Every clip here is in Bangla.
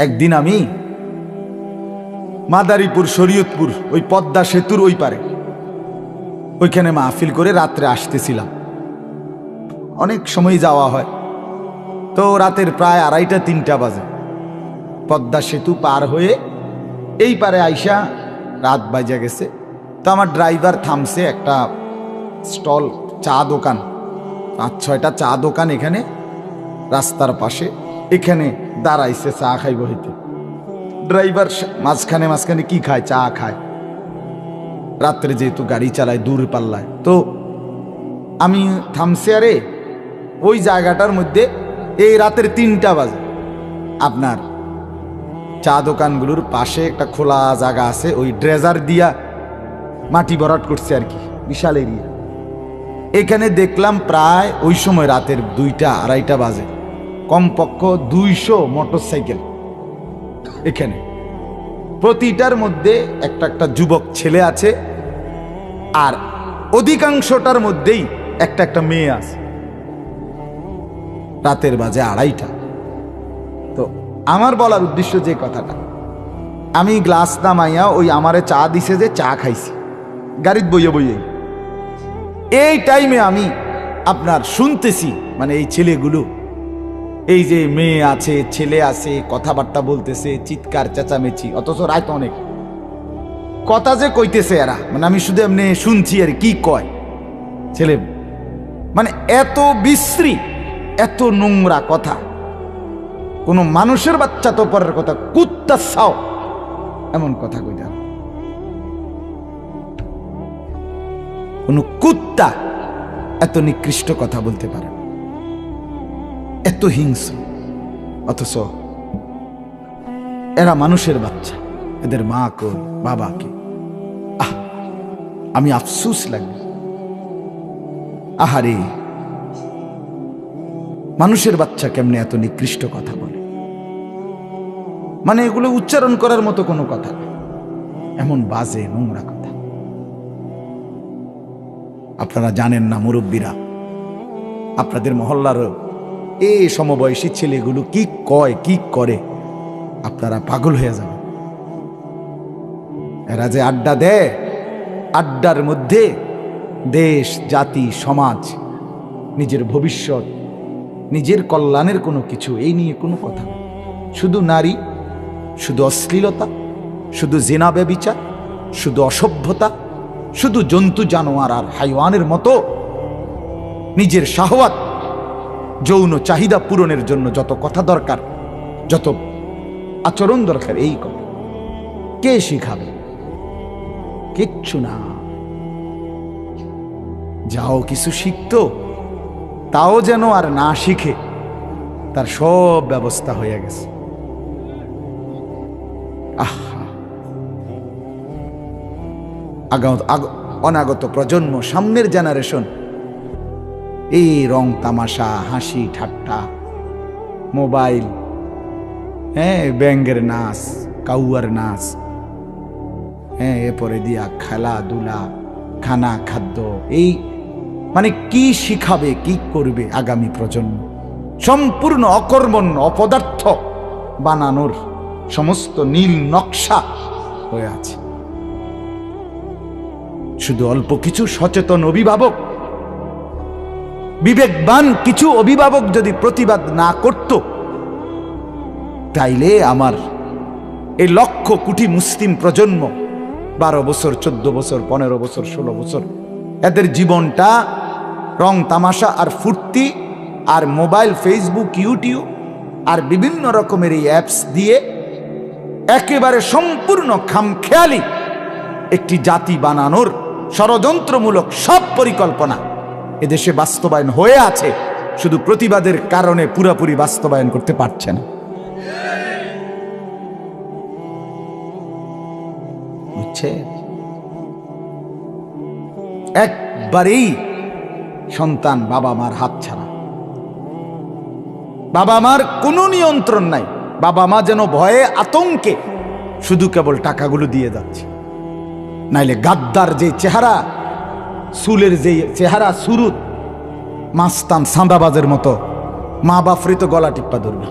একদিন আমি মাদারীপুর শরীয়তপুর ওই পদ্মা সেতুর ওই পারে ওইখানে মাহফিল করে রাত্রে আসতেছিলাম। অনেক সময় যাওয়া হয়, তো রাতের প্রায় 2:30-3টা বাজে। পদ্মা সেতু পার হয়ে এই পারে আইসা রাত বাজে গেছে। তো আমার ড্রাইভার থামছে একটা স্টল, চা দোকান, 5-6টা চা দোকান এখানে রাস্তার পাশে, এখানে দাঁড়াইছে চা খাইব হইতে। ড্রাইভার মাঝখানে মাঝখানে কি খায়? চা খায়। রাত্রে যেহেতু গাড়ি চালায় দূর পাল্লায়, তো আমি থামছি। আরে ওই জায়গাটার মধ্যে এই রাতের 3টা বাজে আপনার চা দোকানগুলোর পাশে একটা খোলা জায়গা আছে, ওই ড্রেজার দিয়া মাটি ভরাট করছে আর কি, বিশাল এরিয়া। এখানে দেখলাম প্রায় ওই সময় রাতের 2টা-2:30টা বাজে, কমপক্ষ 200 মোটরসাইকেল এখানে। প্রতিটার মধ্যে একটা একটা যুবক ছেলে আছে, আর অধিকাংশটার মধ্যেই একটা একটা মেয়ে আছে। রাতের বাজে 2:30টা। তো আমার বলার উদ্দেশ্য যে কথাটা, আমি গ্লাস নামাইয়া ওই আমারে চা দিছে যে চা খাইছি গাড়িতে বইয়ে বইয়ে। এই টাইমে আমি আপনার শুনতেছি মানে এই ছেলেগুলো, এই যে মেয়ে আছে ছেলে আছে, কথাবার্তা বলতেছে, চিৎকার চেঁচামেচি, অথচ রাত অনেক। কথা যে কইতেছে এরা, মানে আমি শুধু এমনি শুনছি আর কি কয় ছেলে, মানে এত বিশ্রী, এত নোংরা কথা। কোনো মানুষের বাচ্চা তো পরের কথা, কুত্তা ছাও এমন কথা কইতে। কোন কুত্তা এত নিকৃষ্ট কথা বলতে পারে, এত হিংস্র, অথচ এরা মানুষের বাচ্চা, এদের মা কই বাবা কে? আমি আফসোস লাগে। আহারে, মানুষের বাচ্চা কেমনে এত নিকৃষ্ট কথা বলে, মানে এগুলো উচ্চারণ করার মতো কোনো কথা না, এমন বাজে নোংরা কথা। আপনারা জানেন না মুরব্বীরা, আপনাদের মহল্লার এই সমবয়সী ছেলেগুলো কি কয় কি করে, আপনারা পাগল হয়ে যাবেন। এরা যে আড্ডা দেয়, আড্ডার মধ্যে দেশ, জাতি, সমাজ, নিজের ভবিষ্যৎ, নিজের কল্যাণের কোনো কিছু এই নিয়ে কোনো কথা নেই। শুধু নারী, শুধু অশ্লীলতা, শুধু জিনা ব্যভিচার, শুধু অসভ্যতা, শুধু জন্তু জানোয়ার আর হাইওয়ানের মতো নিজের শাহওয়াত, যৌন চাহিদা পূরণের জন্য যত কথা দরকার, যত আচরণ দরকার, এই কথা কে শিখাবে? কিচ্ছু না। যাও কিছু শিখতো, তাও যেন আর না শিখে, তার সব ব্যবস্থা হয়ে গেছে। অনাগত প্রজন্ম, সামনের জেনারেশন এই রং তামাশা, হাসি ঠাট্টা, মোবাইল, হ্যাঁ, ব্যাঙ্গের নাচ, কাউয়ার নাচ, হ্যাঁ, এরপরে দিয়া খেলাধুলা, খানা, খাদ্য, এই মানে কি শিখাবে, কি করবে আগামী প্রজন্ম? সম্পূর্ণ অকর্মণ্য, অপদার্থ বানানোর সমস্ত নীল নকশা হয়ে আছে। শুধু অল্প কিছু সচেতন অভিভাবক, বিবেকবান কিছু অভিভাবক যদি প্রতিবাদ না করত, তাইলে আমার এই লক্ষ কোটি মুসলিম প্রজন্ম, 12 বছর, 14 বছর, 15 বছর, 16 বছর, এদের জীবনটা রং তামাশা আর ফুর্তি আর মোবাইল, ফেসবুক, ইউটিউব আর বিভিন্ন রকমের এই অ্যাপস দিয়ে একেবারে সম্পূর্ণ খামখেয়ালি একটি জাতি বানানোর ষড়যন্ত্রমূলক সব পরিকল্পনা এদেশে বাস্তবায়ন হয়ে আছে, শুধু প্রতিবাদের কারণে পুরাপুরি বাস্তবায়ন করতে পারছে না। বুঝছে? একবারেই সন্তান বাবা মার হাত ছাড়া, বাবা মার কোনো নিয়ন্ত্রণ নাই। বাবা মা যেন ভয়ে আতঙ্কে শুধু কেবল টাকাগুলো দিয়ে যাচ্ছে, নাইলে গাদ্দার যে চেহারা, চুলের যে চেহারা, সুরুত, মাস্তান সাঁদাবাজের মতো মা বাপরে তো গলা টিপ্পা ধরবে।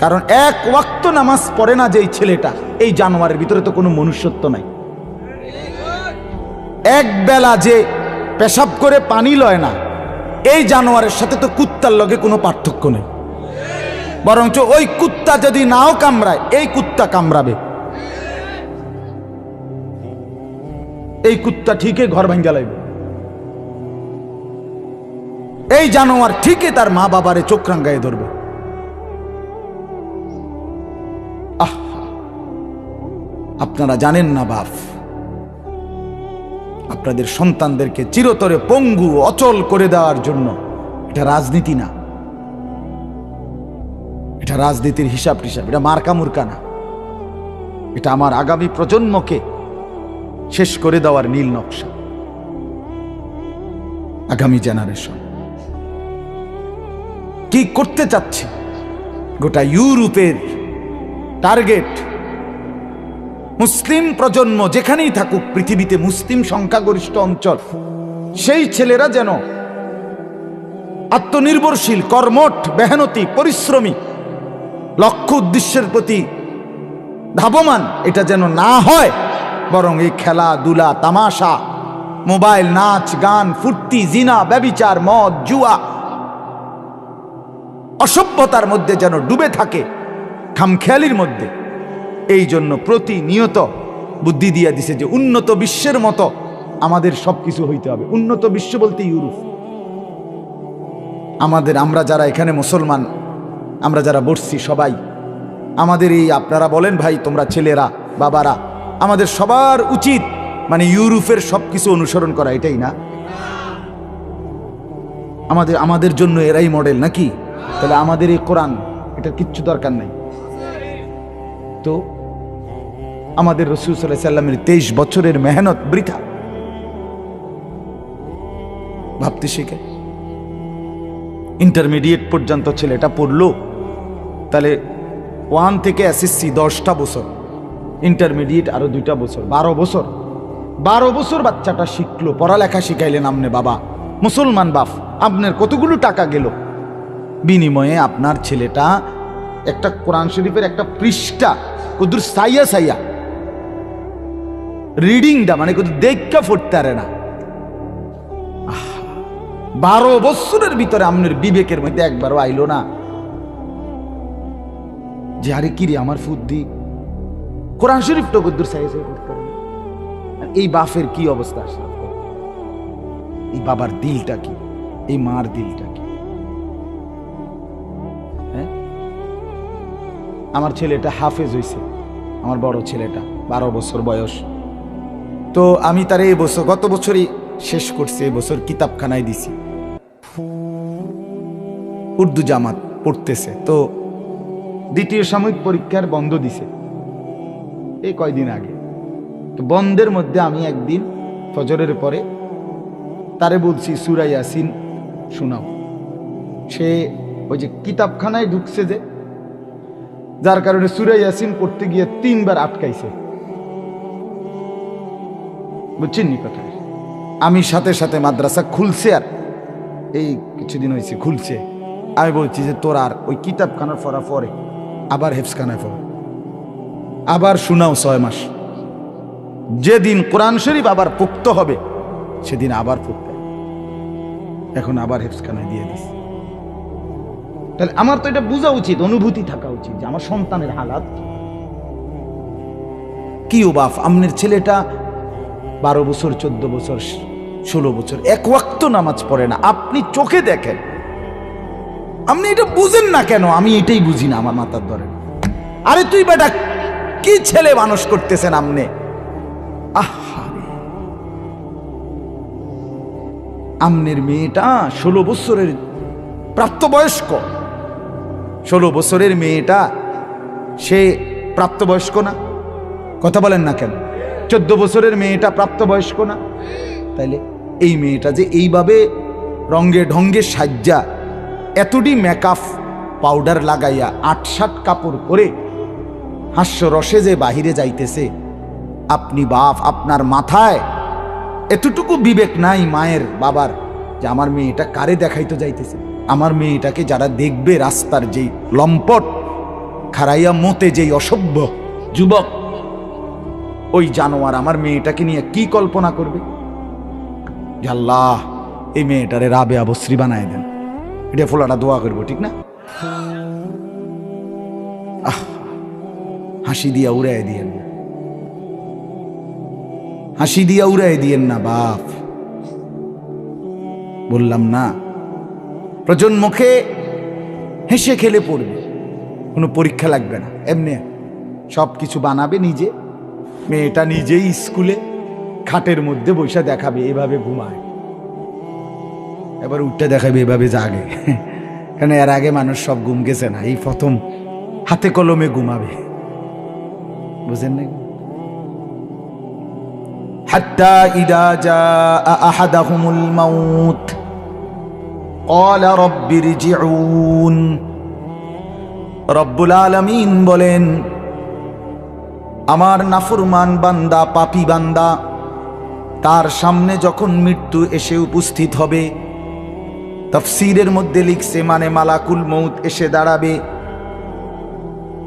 কারণ এক ওয়াক্ত নামাজ পড়ে না যেই ছেলেটা, এই জানোয়ারের ভিতরে তো কোনো মনুষ্যত্ব নাই। এক বেলা যে পেশাব করে পানি লয় না, এই জানোয়ারের সাথে তো কুত্তার লগে কোনো পার্থক্য নেই। বরঞ্চ ওই কুত্তা যদি নাও কামড়ায়, এই কুত্তা কামড়াবে। এই কুত্তা ঠিকই ঘর ভাঙ্গা লাগবে, এই জানোয়ার ঠিকই তার মা বাবারে চোখ রাঙ্গায় ধরবে। আপনারা জানেন না বাপ, আপনাদের সন্তানদেরকে চিরতরে পঙ্গু অচল করে দেওয়ার জন্য এটা রাজনীতি না, এটা রাজনীতির হিসাব টিসাব, এটা মার্কা মুর্কা না, এটা আমার আগামী প্রজন্মকে শেষ করে দেওয়ার নীল নকশা। আগামী জেনারেশন কি করতে চাচ্ছে, গোটা ইউরোপের টার্গেট মুসলিম প্রজন্ম যেখানেই থাকুক পৃথিবীতে, মুসলিম সংখ্যাগরিষ্ঠ অঞ্চল, সেই ছেলেরা যেন আত্মনির্ভরশীল, কর্মঠ, মেহনতি, পরিশ্রমী, লক্ষ্য উদ্দেশ্যের প্রতি ধাবমান এটা যেন না হয়, বরং এই খেলাধুলা, তামাশা, মোবাইল, নাচ গান, ফুর্তি, জিনা, ব্যভিচার, মদ, জুয়া, অসভ্যতার মধ্যে যেন ডুবে থাকে, খামখেয়ালির মধ্যে। এই জন্য প্রতিনিয়ত বুদ্ধি দিয়ে দিছে যে উন্নত বিশ্বের মতো আমাদের সবকিছু হইতে হবে। উন্নত বিশ্ব বলতে ইউরোপ। আমরা যারা এখানে মুসলমান, আমরা যারা বসছি সবাই, আমাদের এই, আপনারা বলেন ভাই তোমরা ছেলেরা, বাবারা, আমাদের সবার উচিত মানে ইউরোপের সবকিছু অনুসরণ করা, এটাই না? আমাদের জন্য এরাই মডেল নাকি? তাহলে আমাদের এই কোরআন, এটা কিচ্ছু দরকার নাই। তো আমাদের রাসূল সাল্লাল্লাহু আলাইহি সাল্লামের 23 বছরের মেহনত বৃথা। ভাবতে শিখে ইন্টারমিডিয়েট পর্যন্ত ছেলেটা পড়লো, তাহলে 1 থেকে এসএসসি 10টা বছর, ইন্টারমিডিয়েট আরো 2টা বছর, 12 বছর বাচ্চাটা শিখলো, পড়ালেখা শিখাইলেন আপনি বাবা, মুসলমান বাপ, আপনার কতগুলো টাকা গেল। বিনিময়ে আপনার ছেলেটা একটা কোরআন শরীফের একটা পৃষ্ঠা কদুর সাইয়া রিডিংটা মানে কত দেখা পড়তে পারে না। 12 বছরের ভিতরে আপনার বিবেকের মধ্যে একবারও আইলো না যে আরে কি রে আমার ফুদ্দি কোরআন শরীফটা কদ্দুর সাইয়া পড়তে পারে না? এই বাপের কি অবস্থা আসলে, এই বাবার দিলটা কি, এই মার দিলটা কি? হ্যাঁ, আমার ছেলেটা হাফেজ হয়েছে, আমার বড় ছেলেটা 12 বছর বয়স। তো আমি তার এই বছর, গত বছরই শেষ করছি, এই বছর কিতাবখানায় দিছি, উর্দু জামাত পড়তেছে। তো দ্বিতীয় সাময়িক পরীক্ষার বন্ধ দিছে এই কয়দিন আগে। তো বন্ধের মধ্যে আমি একদিন ফজরের পরে তারে বলছি সূরা ইয়াসিন শোনাও। সে ওই যে কিতাবখানায় ঢুকছে যে, যার কারণে সূরা ইয়াসিন পড়তে গিয়ে 3 বার আটকাইছে, বুঝছেন নি কথা? আমি সাথে সাথে মাদ্রাসা খুলছে, আর এই কিছুদিন হয়েছে খুলছে, আমি বলছি যে তোর আর ওই কিতাবখানার পড়া পরে আবার হেফজখানায় পড়ো, আবার শোনাও 6 মাস। যেদিন কোরআন শরীফ আবার পুক্ত হবে সেদিন আবার পড়তে, এখন আবার হেফজখানায় দিয়ে দিস। তাহলে আমার তো এটা বোঝা উচিত, অনুভূতি থাকা উচিত যে আমার সন্তানের হালাত কি। ও বাপ, আমনের ছেলেটা 12 বছর, 14 বছর, 16 বছর, এক ওয়াক্ত নামাজ পড়ে না। আপনি চোখে দেখেন, আপনি এটা বুঝেন না কেন? আমি এটাই বুঝি না, আমার মাথার ধরে। আরে তুই বেটা কি ছেলে মানুষ করতেছেন আপনি? আমনের মেয়েটা 16 বছরের প্রাপ্তবয়স্ক, 16 বছরের মেয়েটা সে প্রাপ্তবয়স্ক না? কথা বলেন না কেন? 14 বছরের মেয়েটা প্রাপ্তবয়স্ক না? তাইলে এই মেয়েটা যে এইভাবে রঙ্গে ঢঙ্গে সাজ্জা, এতটি মেকআপ পাউডার লাগাইয়া 8-7 কাপড় করে হাস্যরসে যে বাহিরে যাইতেছে, আপনি বাপ, আপনার মাথায় এতটুকু বিবেক নাই মায়ের বাবার যে আমার মেয়েটা কারে দেখাইতে যাইতেছে? আমার মেয়েটাকে যারা দেখবে, রাস্তার যেই লম্পট খারাইয়া মতে যেই অসভ্য যুবক, ওই জানোয়ার আমার মেয়েটাকে নিয়ে কি কল্পনা করবে যে আল্লাহ এই মেয়েটারে রাবেয়া বস্রী বানায় দেন। এটা ফোলাটা দোয়া করবো, ঠিক না? হাসি দিয়া উড়াই দিয়েন না, হাসি দিয়া উড়াই দিয়েন না বাপ। বললাম না, প্রজন্মকে হেসে খেলে পড়বে, কোনো পরীক্ষা লাগবে না, এমনি সব কিছু বানাবে নিজে। মেয়েটা নিজেই স্কুলে খাটের মধ্যে বসে দেখাবে এভাবে ঘুমায়, এবার উঠতে দেখাবে এভাবে জাগে। কারণ এর আগে মানুষ সব ঘুম গেছে না, এই প্রথম হাতে কলমে ঘুমাবে, বুঝেন না? হাত্তা ইদা জাআ আহাদাহুমুল মাউত ক্বালা রাব্বিরজিউন। রব্বুল আলামিন বলেন, আমার নাফরমান বান্দা, পাপী বান্দা, তার সামনে যখন মৃত্যু এসে উপস্থিত হবে, তাফসীরের মধ্যে লিখছে মানে মালাকুল মউত এসে দাঁড়াবে।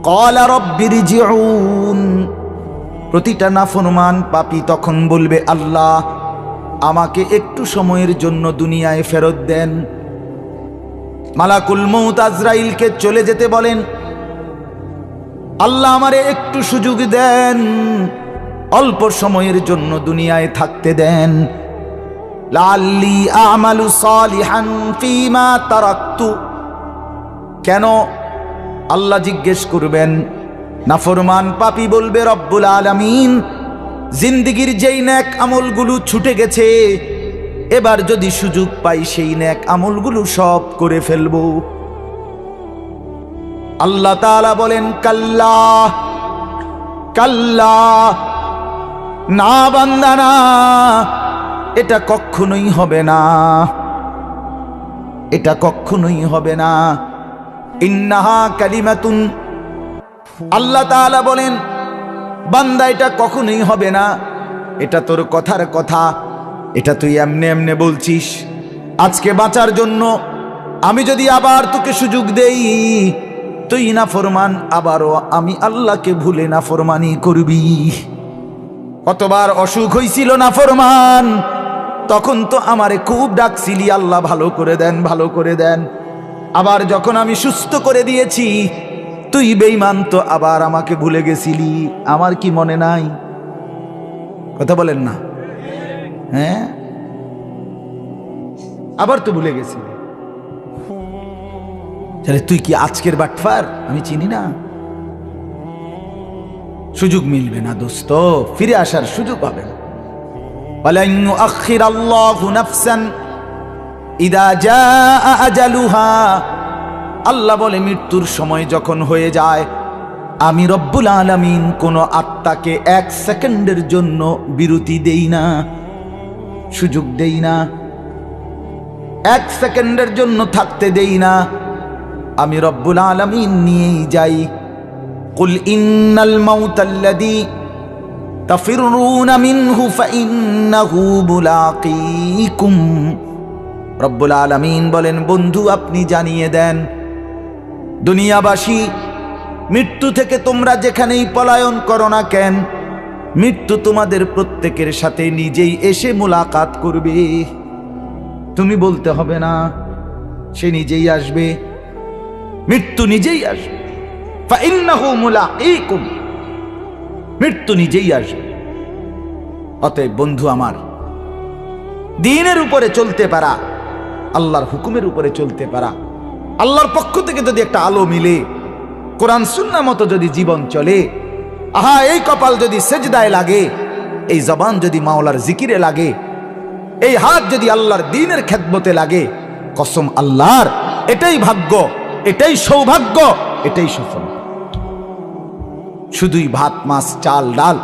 ক্বালা রাব্বিরজিউন, প্রতিটা নাফরমান পাপী তখন বলবে, আল্লাহ আমাকে একটু সময়ের জন্য দুনিয়ায় ফেরত দেন। মালাকুল মউত আজরাইলকে চলে যেতে বলেন, আল্লাহ আমারে একটু সুযোগ দেন, অল্প সময়ের জন্য দুনিয়ায় থাকতে দেন। লাআল্লি আমালু সালিহান ফীমা তারাকতু। কেন? আল্লাহ জিজ্ঞেস করবেন, নাফরমান পাপী বলবে, রব্বুল আলামিন জিন্দেগীর যেই নেক আমলগুলো ছুটে গেছে, এবার যদি সুযোগ পাই সেই নেক আমলগুলো সব করে ফেলবো। আল্লাহ তাআলা বলেন, কাল্লা কাল্লা, না বান্দা না, এটা কখনোই হবে না, এটা কখনোই হবে না। ইন্নাহা কালিমাতুন, আল্লাহ তাআলা বলেন, বান্দা এটা কখনোই হবে না, এটা তোর কথার কথা, এটা তুই এমনে এমনে বলছিস। আজকে বাঁচার জন্য আমি যদি আবার তোকে সুযোগ দেই, তুই নাফরমান, আবারও আমি আল্লাহকে ভুলে নাফরমানি করবি। কতবার অসুখ হইছিল নাফরমান, তখন তো আমারে খুব ডাকছিলি, আল্লাহ ভালো করে দেন, ভালো করে দেন। আবার যখন আমি সুস্থ করে দিয়েছি, তুই বেঈমান, তো আবার আমাকে ভুলে গেছিলি, আমার কি মনে নাই? কথা বলেন না? হ্যাঁ, আবার তো ভুলে গেছিলি। তাহলে তুই কি আজকের বাটফার? আমি চিনি না। সুযোগ মিলবে না দোস্ত, ফিরে আসার সুযোগ হবে না। ওয়ালান ইউআখিরাল্লাহু নাফসান ইদা জাআ আজালুহা। আল্লাহ বলে, মৃত্যুর সময় যখন হয়ে যায়, আমি রব্বুল আলামিন কোন আত্মাকে এক সেকেন্ডের জন্য বিরতি দেই না, সুযোগ দেই না, এক সেকেন্ডের জন্য থাকতে দেই না। আমি রব্বুল আলামিন নিয়েই যাই। কুল ইন্নাল মাউতাল্লাযী তাফিরুনা মিনহু ফাইন্নাহু মুলাকীকুম। রব্বুল আলামিন বলেন, বন্ধু আপনি জানিয়ে দেন, দুনিয়াবাসী, মৃত্যু থেকে তোমরা যেখানেই পলায়ন করো না কেন, মৃত্যু তোমাদের প্রত্যেকের সাথে নিজেই এসে মুলাকাত করবে। তুমি বলতে হবে না, সে নিজেই আসবে, মৃত্যু নিজেই আসবে। ফাইন্নাহু মুলাকীকুম, মৃত্যু নিজেই আসবে। অতএব বন্ধু আমার, দ্বীনের উপরে চলতে পারা, আল্লাহর হুকুমের উপরে চলতে পারা, আল্লাহর পক্ষ থেকে যদি একটা আলো মিলে, কোরআন সুন্নাহ মতো যদি জীবন চলে, আহা এই কপাল যদি সেজদায় লাগে, এই জবান যদি মাওলার জিকিরে লাগে, এই হাত যদি আল্লাহর দ্বীনের খেদমতে লাগে, কসম আল্লাহর, এটাই ভাগ্য, এটাই সৌভাগ্য, এটাই সফল। শুধুই ভাত মাছ চাল ডাল,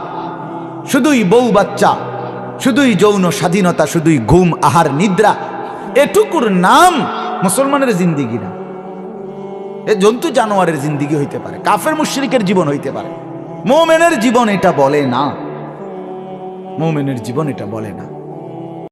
শুধুই বউ বাচ্চা, শুধুই যৌন স্বাধীনতা, শুধুই ঘুম আহার নিদ্রা, এটুকুর নাম মুসলমানের জিন্দিগি না। এ জন্তু জানোয়ারের জিন্দিগি হইতে পারে, কাফের মুশরিকের জীবন হইতে পারে, মুমিনের জীবন এটা বলে না, মুমিনের জীবন এটা বলে না।